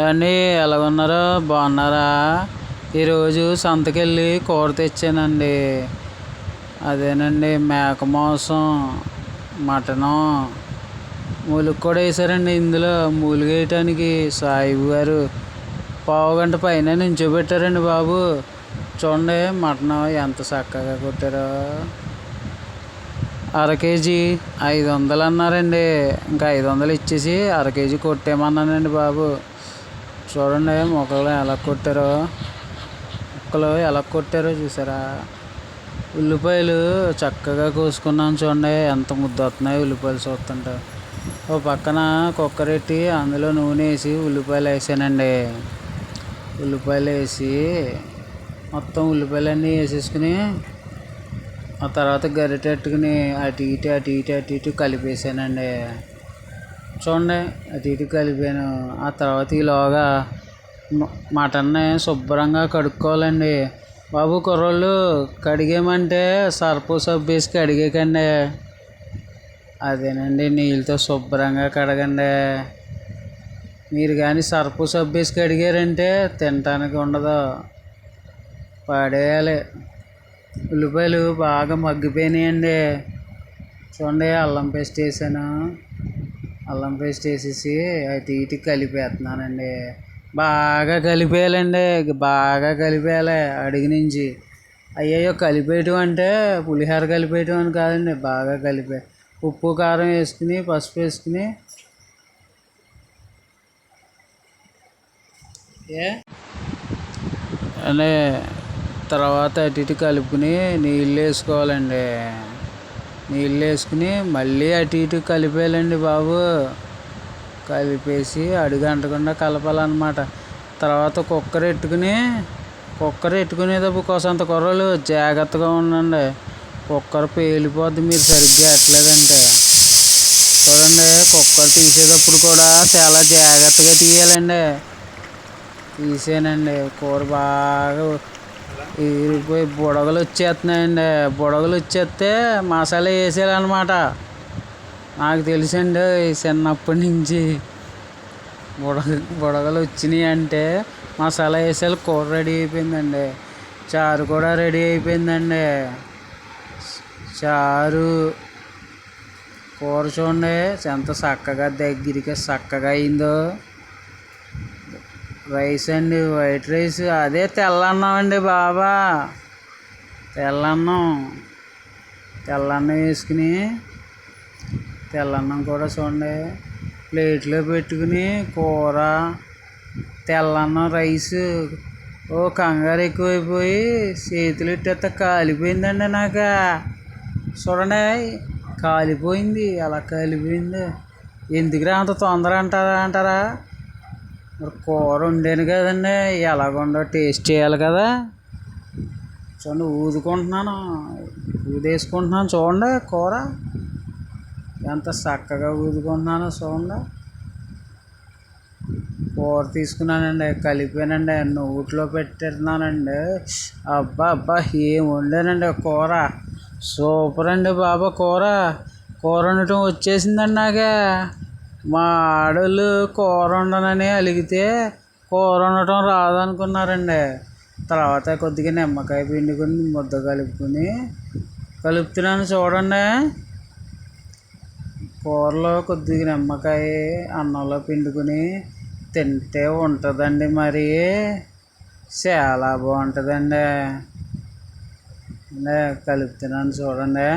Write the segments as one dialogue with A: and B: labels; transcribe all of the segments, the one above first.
A: అండి, ఎలాగున్నారో బాగున్నారా? ఈరోజు సంతకెళ్ళి కూర తెచ్చానండి. అదేనండి, మేక మాంసం, మటను, మూలుగు కూడా వేసారండి. ఇందులో మూలుగు వేయటానికి సాయిబు గారు పావుగంట పైన నించోబెట్టారండి బాబు. చూడండి మటన్ ఎంత చక్కగా కొట్టారో. అర కేజీ 500 అన్నారండి. ఇంకా 500 ఇచ్చేసి అర కేజీ కొట్టేయమన్నానండి బాబు. చూడండి ముక్కలు ఎలా కొట్టారో, చూసారా? ఉల్లిపాయలు చక్కగా కోసుకున్నాను. చూడండి ఎంత ముద్ద వస్తున్నాయి ఉల్లిపాయలు చూస్తుంటే. ఓ పక్కన కుక్కర్ పెట్టి అందులో నూనె వేసి ఉల్లిపాయలు వేసానండి. ఉల్లిపాయలు వేసి మొత్తం ఉల్లిపాయలన్నీ వేసేసుకుని ఆ తర్వాత గరిటెట్టుకుని అటు ఇటు కలిపేసానండి. చూడండి అటు ఇటు కలిపాను. ఆ తర్వాత ఈలోగా మటన్ని శుభ్రంగా కడుక్కోవాలండి బాబు. కుర్రోళ్ళు కడిగేయమంటే సర్పు సబ్బు వేసి కడిగేయకండి. అదేనండి, నీళ్ళతో శుభ్రంగా కడగండి. మీరు కానీ సర్పు సబ్బు వేసి కడిగారంటే తినటానికి ఉండదు, పడేయాలి. ఉల్లిపాయలు బాగా మగ్గిపోయినాయండి. చూడండి అల్లం పేస్ట్ వేసాను. అల్లం పేస్ట్ వేసేసి అటు ఇటు కలిపేస్తున్నానండి. బాగా కలిపేయాలండి, బాగా కలిపేయాలి అడిగి నుంచి. అయ్యయ్యో, కలిపేయటం అంటే పులిహోర కలిపేయటం అని కాదండి, బాగా కలిపే. ఉప్పు కారం వేసుకుని పసుపు వేసుకుని అంటే తర్వాత అటు ఇటు కలుపుకుని నీళ్ళు వేసుకోవాలండి. నీళ్ళు వేసుకుని మళ్ళీ అటు ఇటు కలిపేయాలండి బాబు. కలిపేసి అడుగు అంటకుండా కలపాలన్నమాట. తర్వాత కుక్కర్ పెట్టుకునేటప్పుడు కోసంత కూరలు జాగ్రత్తగా ఉండండి. కుక్కర్ పేలిపోద్ది మీరు సరిగ్గా ఎట్టలేదంటే. చూడండి, కుక్కర్ తీసేటప్పుడు కూడా చాలా జాగ్రత్తగా తీయాలండి. తీసానండి. కూర బాగా ఈరిపోయి బుడగలు వచ్చేస్తున్నాయండి. బుడగలు వచ్చేస్తే మసాలా వేసేయాలన్నమాట. నాకు తెలుసండి చిన్నప్పటి నుంచి. బుడగలు వచ్చినాయి అంటే మసాలా వేసేయాలి. కూర రెడీ అయిపోయిందండి. చారు కూడా రెడీ అయిపోయిందండి. చారు కూర చూడండి ఎంత చక్కగా దగ్గరికి చక్కగా అయిందో. రైస్ అండి, వైట్ రైస్, అదే తెల్లన్నం అండి బాబా. తెల్లన్నం వేసుకుని తెల్లన్నం కూడా చూడండి ప్లేట్లో పెట్టుకుని కూర, తెల్లన్నం, రైస్. ఓ కంగారు ఎక్కువైపోయి చేతులు ఇట్టేస్తే కాలిపోయిందండి నాకు. చూడండి కాలిపోయింది, అలా కాలిపోయింది. ఎందుకురా అంత తొందర అంటారా? మరి కూర వండాను కదండి, ఎలాగుండో టేస్ట్ చేయాలి కదా. చూడండి ఊదేసుకుంటున్నాను. చూడండి కూర ఎంత చక్కగా ఊదుకుంటున్నానో చూడండి. కూర తీసుకున్నానండి, కలిపానండి, నోట్లో పెట్టేస్తున్నానండి. అబ్బా అబ్బా, ఏం వండానండి కూర. సూపర్ అండి బాబా. కూర వండటం వచ్చేసిందండి నాకే. మా ఆడోళ్ళు కూర వండనని అలిగితే కూర వండటం రాదనుకున్నారండి. తర్వాత కొద్దిగా నిమ్మకాయ పిండుకొని ముద్ద కలుపుతున్నాను చూడండి. కూరలో కొద్దిగా నిమ్మకాయ అన్నంలో పిండుకొని తింటే ఉంటుందండి, మరి చాలా బాగుంటుందండి. కలుపుతున్నాను చూడండి.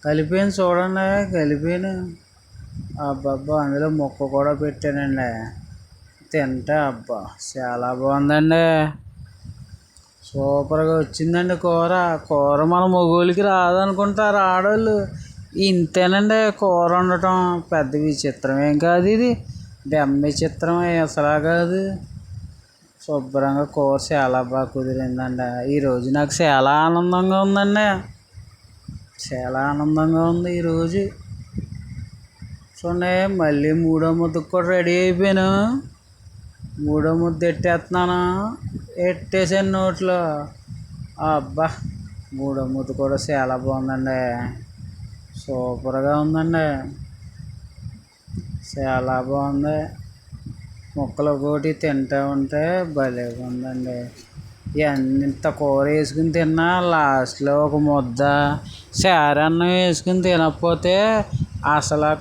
A: కలిపాను. అబ్బబ్బా, అందులో ముక్క కూడా పెట్టానండి. తింటే అబ్బా చాలా బాగుందండి. సూపర్గా వచ్చిందండి కూర మన మగోళ్ళకి రాదనుకుంటారు ఆడవాళ్ళు. ఇంతేనండి కూర వండటం. పెద్ద విచిత్రం ఏం కాదు ఇది, విచిత్రమే అసలు కాదు. శుభ్రంగా కూర చాలా బాగా కుదిరిందండి. ఈరోజు నాకు చాలా ఆనందంగా ఉందండి. చాలా ఆనందంగా ఉంది ఈరోజు. చూడండి మళ్ళీ మూడో ముద్దకు కూడా రెడీ అయిపోయాను. మూడో ముద్ద ఎట్టేసాను నోట్లో. అబ్బా, మూడో ముద్ద కూడా చాలా బాగుందండి. సూపర్గా ఉందండి, చాలా బాగుంది. ముక్కలు ఒకటి తింటూ ఉంటే భలేగా ఉందండి. ఎంత కూర వేసుకుని తిన్నా లాస్ట్లో ఒక ముద్ద చారన్నం వేసుకుని తినకపోతే అసలు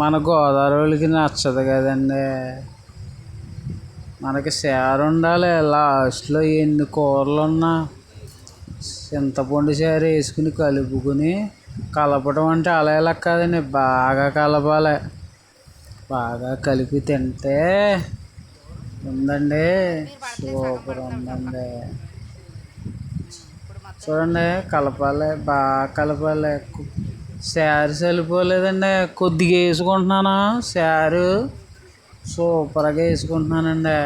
A: మన గోదావరి వాళ్ళకి నచ్చదు కదండి. మనకి చారు ఉండాలి. లాస్ట్లో ఎన్ని కూరలు ఉన్నా చింతపండు చారు వేసుకుని కలుపుకుని కలపడం అంటే అలా ఇలా కాదండి, బాగా కలపాలి. బాగా కలిపి తింటే ఉందండి, సూపర్ ఉందండి. చూడండి, కలపాలి, బాగా కలపాలి. చారు సరిపోలేదండి, కొద్దిగా వేసుకుంటున్నాను. చారు సూపర్గా వేసుకుంటున్నానండి.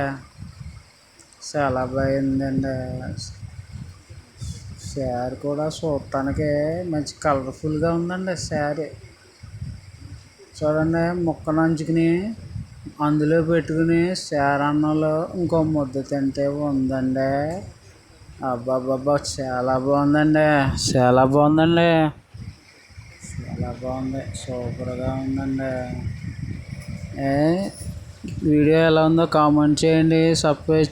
A: చాలా బాగుందండి. చారు కూడా చూడటానికి మంచి కలర్ఫుల్గా ఉందండి. చారు చూడండి, ముక్క నంచుకుని అందులో పెట్టుకుని చారు అన్నంలో ఇంకో ముద్ద తింటే ఉందండి. అబ్బాబ్బాబ్బా, చాలా బాగుందండి. చాలా బాగుందండి. చాలా బాగుంది, సూపర్గా ఉందండి. వీడియో ఎలా ఉందో కామెంట్ చేయండి. సబ్స్క్రైబ్